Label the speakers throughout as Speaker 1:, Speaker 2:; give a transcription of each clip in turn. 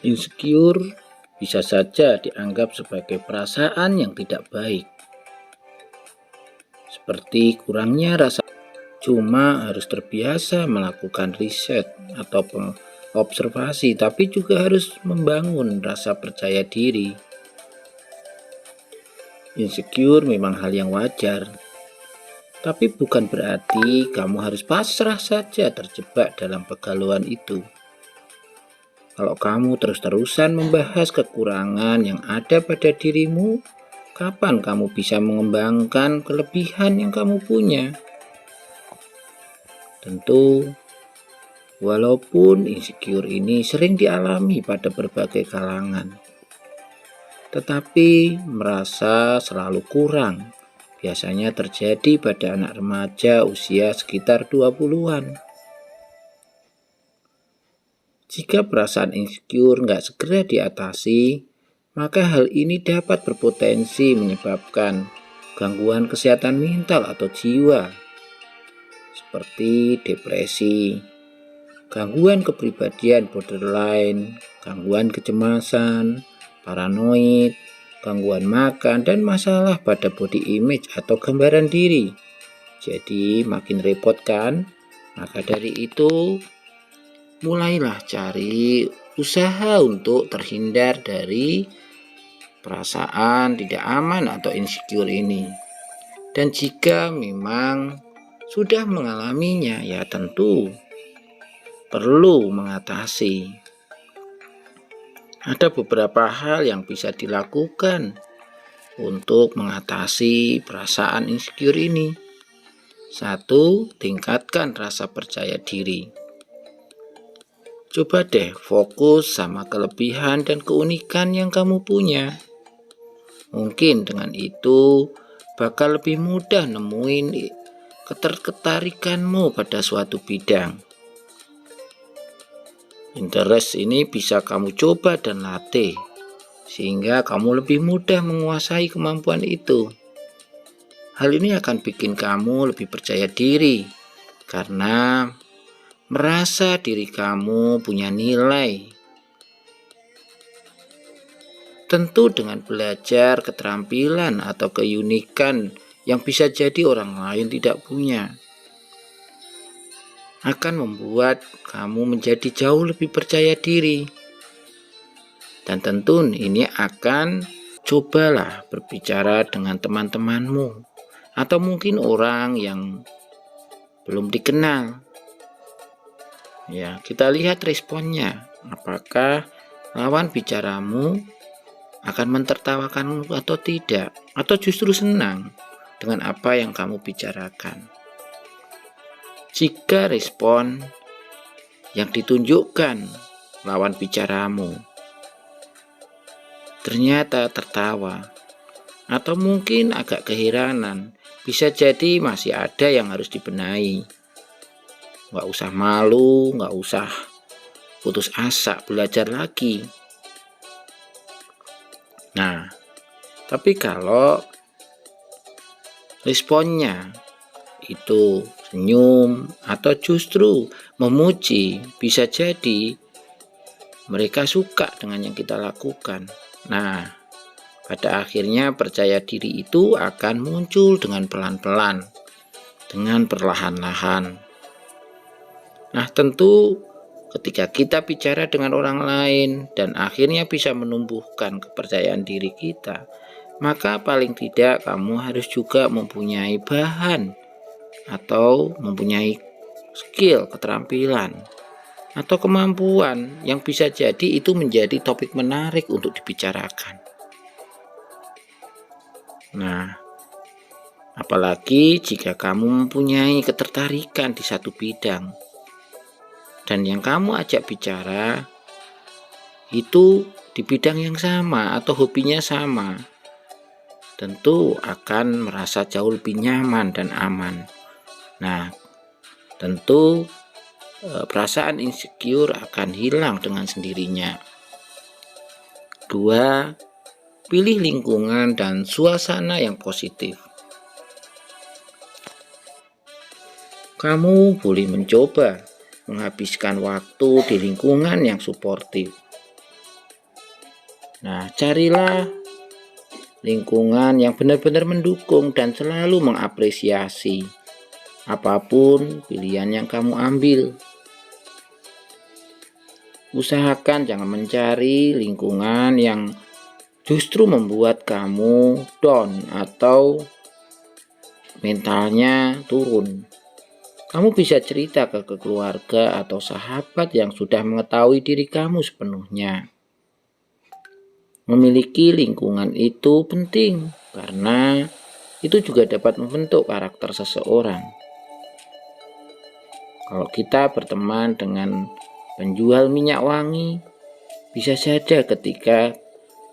Speaker 1: Insecure bisa saja dianggap sebagai perasaan yang tidak baik, seperti kurangnya rasa. Cuma harus terbiasa melakukan riset atau observasi, tapi juga harus membangun rasa percaya diri. Insecure memang hal yang wajar, tapi bukan berarti kamu harus pasrah saja terjebak dalam kegalauan itu. Kalau kamu terus-terusan membahas kekurangan yang ada pada dirimu, kapan kamu bisa mengembangkan kelebihan yang kamu punya? Tentu, walaupun insecure ini sering dialami pada berbagai kalangan, tetapi merasa selalu kurang biasanya terjadi pada anak remaja usia sekitar 20-an. Jika perasaan insecure nggak segera diatasi, maka hal ini dapat berpotensi menyebabkan gangguan kesehatan mental atau jiwa, seperti depresi, gangguan kepribadian borderline, gangguan kecemasan, paranoid, gangguan makan, dan masalah pada body image atau gambaran diri. Jadi makin repot kan? Maka dari itu, mulailah cari usaha untuk terhindar dari perasaan tidak aman atau insecure ini. Dan jika memang sudah mengalaminya, ya tentu perlu mengatasi. Ada beberapa hal yang bisa dilakukan untuk mengatasi perasaan insecure ini. 1. Tingkatkan rasa percaya diri. Coba deh fokus sama kelebihan dan keunikan yang kamu punya. Mungkin dengan itu bakal lebih mudah nemuin ketertarikanmu pada suatu bidang. Interest ini bisa kamu coba dan latih, sehingga kamu lebih mudah menguasai kemampuan itu. Hal ini akan bikin kamu lebih percaya diri, karena merasa diri kamu punya nilai. Tentu dengan belajar keterampilan atau keunikan yang bisa jadi orang lain tidak punya, akan membuat kamu menjadi jauh lebih percaya diri. Dan tentu ini akan cobalah berbicara dengan teman-temanmu atau mungkin orang yang belum dikenal. Ya, kita lihat responnya. Apakah lawan bicaramu akan mentertawakanmu atau tidak, atau justru senang dengan apa yang kamu bicarakan. Jika respon yang ditunjukkan lawan bicaramu ternyata tertawa atau mungkin agak keheranan, bisa jadi masih ada yang harus dibenahi. Nggak usah malu, nggak usah putus asa, belajar lagi. Nah, tapi kalau responnya itu senyum atau justru memuji, bisa jadi mereka suka dengan yang kita lakukan. Nah, pada akhirnya percaya diri itu akan muncul dengan pelan-pelan, dengan perlahan-lahan. Nah, tentu ketika kita bicara dengan orang lain dan akhirnya bisa menumbuhkan kepercayaan diri kita, maka paling tidak kamu harus juga mempunyai bahan atau mempunyai skill, keterampilan atau kemampuan yang bisa jadi itu menjadi topik menarik untuk dibicarakan. Nah, apalagi jika kamu mempunyai ketertarikan di satu bidang dan yang kamu ajak bicara itu di bidang yang sama atau hobinya sama, tentu akan merasa jauh lebih nyaman dan aman. Nah, tentu perasaan insecure akan hilang dengan sendirinya. 2. Pilih lingkungan dan suasana yang positif. Kamu boleh mencoba menghabiskan waktu di lingkungan yang suportif. Nah, carilah lingkungan yang benar-benar mendukung dan selalu mengapresiasi apapun pilihan yang kamu ambil. Usahakan jangan mencari lingkungan yang justru membuat kamu down atau mentalnya turun. Kamu bisa cerita ke keluarga atau sahabat yang sudah mengetahui diri kamu sepenuhnya. Memiliki lingkungan itu penting karena itu juga dapat membentuk karakter seseorang. Kalau kita berteman dengan penjual minyak wangi, bisa saja ketika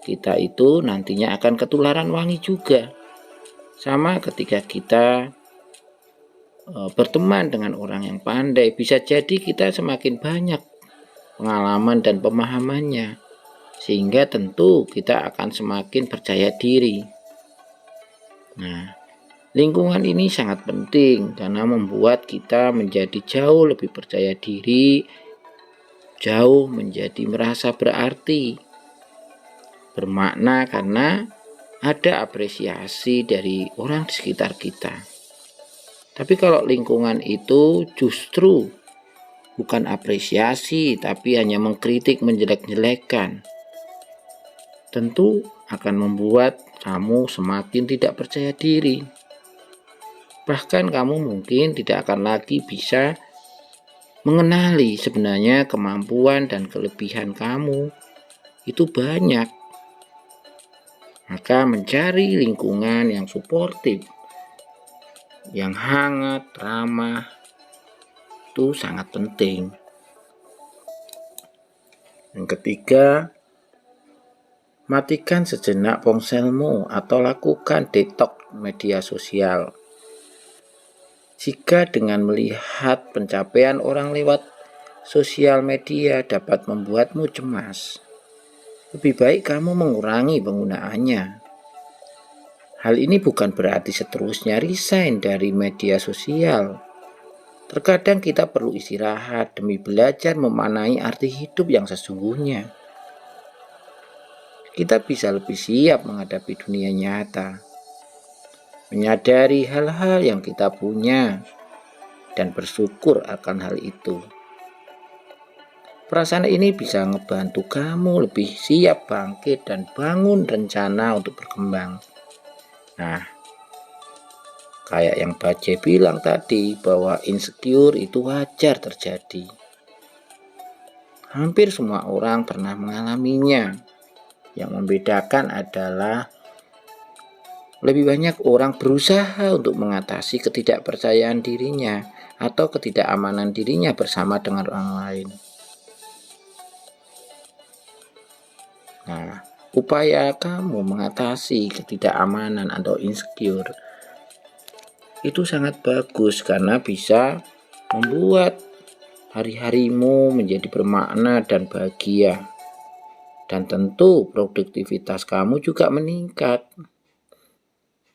Speaker 1: kita itu nantinya akan ketularan wangi juga. Sama ketika kita berteman dengan orang yang pandai, bisa jadi kita semakin banyak pengalaman dan pemahamannya, sehingga tentu kita akan semakin percaya diri. Nah, lingkungan ini sangat penting karena membuat kita menjadi jauh lebih percaya diri, jauh menjadi merasa berarti, bermakna karena ada apresiasi dari orang di sekitar kita. Tapi kalau lingkungan itu justru bukan apresiasi, tapi hanya mengkritik, menjelek-jelekan, tentu akan membuat kamu semakin tidak percaya diri. Bahkan kamu mungkin tidak akan lagi bisa mengenali sebenarnya kemampuan dan kelebihan kamu itu banyak. Maka mencari lingkungan yang suportif, yang hangat, ramah, itu sangat penting. Yang ketiga, matikan sejenak ponselmu atau lakukan detox media sosial. Jika dengan melihat pencapaian orang lewat sosial media dapat membuatmu cemas, lebih baik kamu mengurangi penggunaannya. Hal ini bukan berarti seterusnya resign dari media sosial. Terkadang kita perlu istirahat demi belajar memaknai arti hidup yang sesungguhnya. Kita bisa lebih siap menghadapi dunia nyata, menyadari hal-hal yang kita punya, dan bersyukur akan hal itu. Perasaan ini bisa ngebantu kamu lebih siap bangkit dan bangun rencana untuk berkembang. Nah, kayak yang Baje bilang tadi bahwa insecure itu wajar terjadi. Hampir semua orang pernah mengalaminya. Yang membedakan adalah lebih banyak orang berusaha untuk mengatasi ketidakpercayaan dirinya atau ketidakamanan dirinya bersama dengan orang lain. Nah, upaya kamu mengatasi ketidakamanan atau insecure itu sangat bagus karena bisa membuat hari-harimu menjadi bermakna dan bahagia. Dan tentu produktivitas kamu juga meningkat.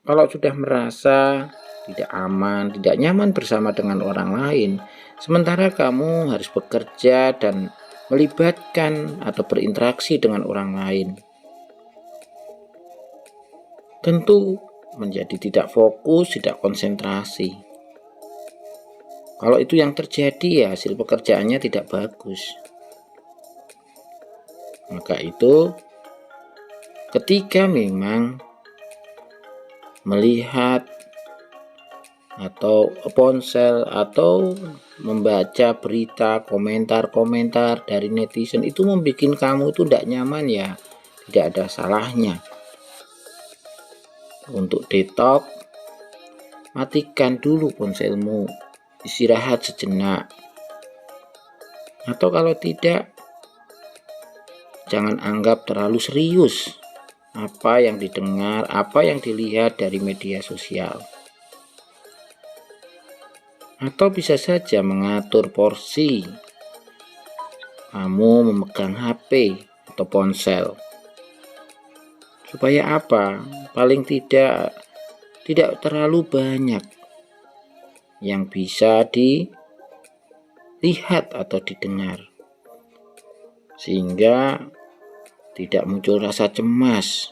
Speaker 1: Kalau sudah merasa tidak aman, tidak nyaman bersama dengan orang lain, sementara kamu harus bekerja dan melibatkan atau berinteraksi dengan orang lain, tentu menjadi tidak fokus, tidak konsentrasi. Kalau itu yang terjadi, ya hasil pekerjaannya tidak bagus. Maka itu ketika memang melihat atau ponsel atau membaca berita, komentar-komentar dari netizen itu membuat kamu itu tidak nyaman, ya tidak ada salahnya untuk detox. Matikan dulu ponselmu, istirahat sejenak, atau kalau tidak, jangan anggap terlalu serius apa yang didengar, apa yang dilihat dari media sosial. Atau bisa saja mengatur porsi kamu memegang HP atau ponsel. Supaya apa? Paling tidak terlalu banyak yang bisa dilihat atau didengar. Sehingga tidak muncul rasa cemas,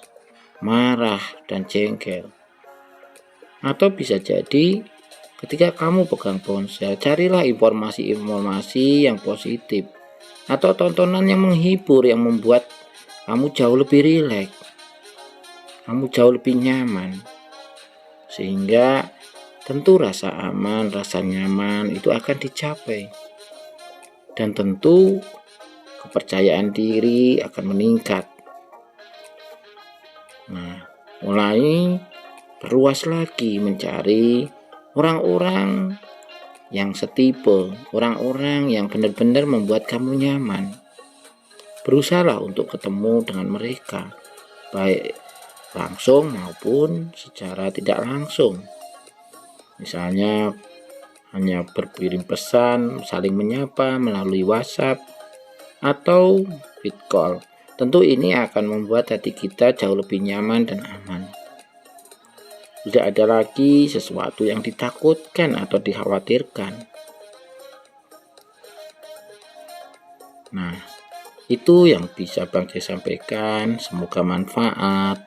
Speaker 1: marah, dan jengkel. Atau bisa jadi ketika kamu pegang ponsel, carilah informasi-informasi yang positif atau tontonan yang menghibur yang membuat kamu jauh lebih rileks, kamu jauh lebih nyaman. Sehingga tentu rasa aman, rasa nyaman itu akan dicapai. Dan tentu kepercayaan diri akan meningkat. Nah, mulai perluas lagi mencari orang-orang yang setipe, orang-orang yang benar-benar membuat kamu nyaman. Berusahalah untuk ketemu dengan mereka, baik langsung maupun secara tidak langsung. Misalnya hanya berkirim pesan, saling menyapa melalui WhatsApp atau video call. Tentu ini akan membuat hati kita jauh lebih nyaman dan aman. Tidak ada lagi sesuatu yang ditakutkan atau dikhawatirkan. Nah, itu yang bisa Bang Jay sampaikan. Semoga manfaat.